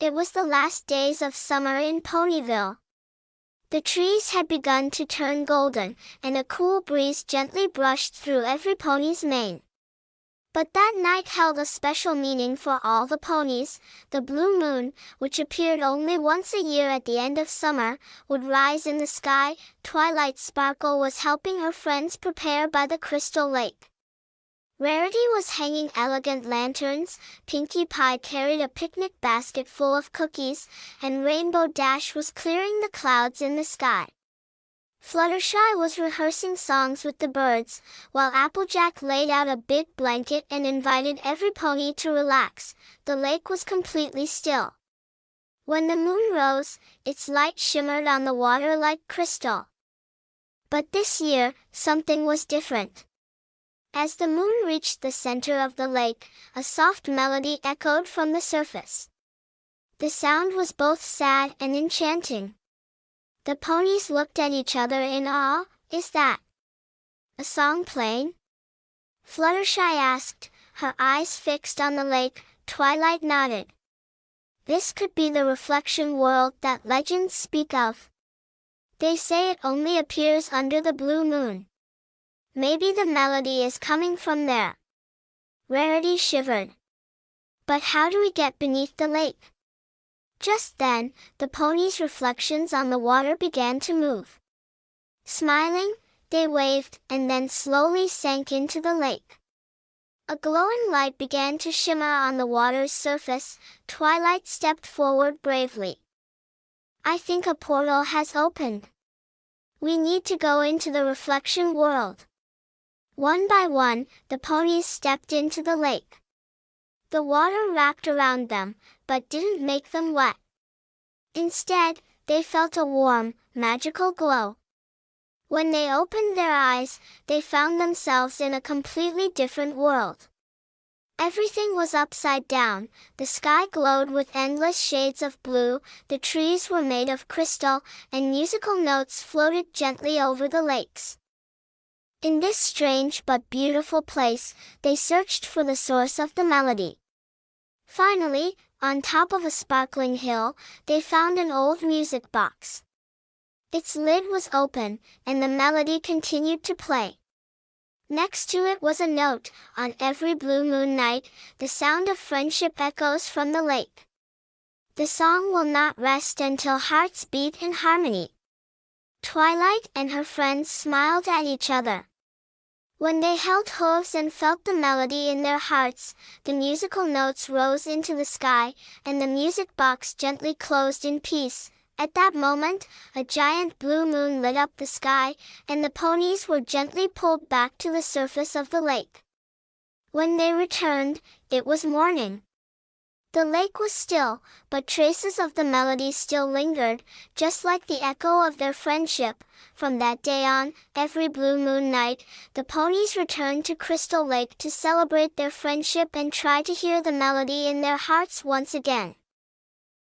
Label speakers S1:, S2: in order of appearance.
S1: It was the last days of summer in Ponyville. The trees had begun to turn golden, and a cool breeze gently brushed through every pony's mane. But that night held a special meaning for all the ponies. The blue moon, which appeared only once a year at the end of summer, would rise in the sky. Twilight Sparkle was helping her friends prepare by the crystal lake. Rarity was hanging elegant lanterns, Pinkie Pie carried a picnic basket full of cookies, and Rainbow Dash was clearing the clouds in the sky. Fluttershy was rehearsing songs with the birds, while Applejack laid out a big blanket and invited every pony to relax. The lake was completely still. When the moon rose, its light shimmered on the water like crystal. But this year, something was different. As the moon reached the center of the lake, a soft melody echoed from the surface. The sound was both sad and enchanting. The ponies looked at each other in awe. "Is that a song playing?" Fluttershy asked, her eyes fixed on the lake. Twilight nodded. "This could be the reflection world that legends speak of. They say it only appears under the blue moon. Maybe the melody is coming from there." Rarity shivered. "But how do we get beneath the lake?" Just then, the ponies' reflections on the water began to move. Smiling, they waved and then slowly sank into the lake. A glowing light began to shimmer on the water's surface. Twilight stepped forward bravely. "I think a portal has opened. We need to go into the reflection world." One by one, the ponies stepped into the lake. The water wrapped around them, but didn't make them wet. Instead, they felt a warm, magical glow. When they opened their eyes, they found themselves in a completely different world. Everything was upside down. The sky glowed with endless shades of blue, the trees were made of crystal, and musical notes floated gently over the lakes. In this strange but beautiful place, they searched for the source of the melody. Finally, on top of a sparkling hill, they found an old music box. Its lid was open, and the melody continued to play. Next to it was a note. "On every blue moon night, the sound of friendship echoes from the lake. The song will not rest until hearts beat in harmony." Twilight and her friends smiled at each other. When they held hooves and felt the melody in their hearts, the musical notes rose into the sky, and the music box gently closed in peace. At that moment, a giant blue moon lit up the sky, and the ponies were gently pulled back to the surface of the lake. When they returned, it was morning. The lake was still, but traces of the melody still lingered, just like the echo of their friendship. From that day on, every blue moon night, the ponies returned to Crystal Lake to celebrate their friendship and try to hear the melody in their hearts once again.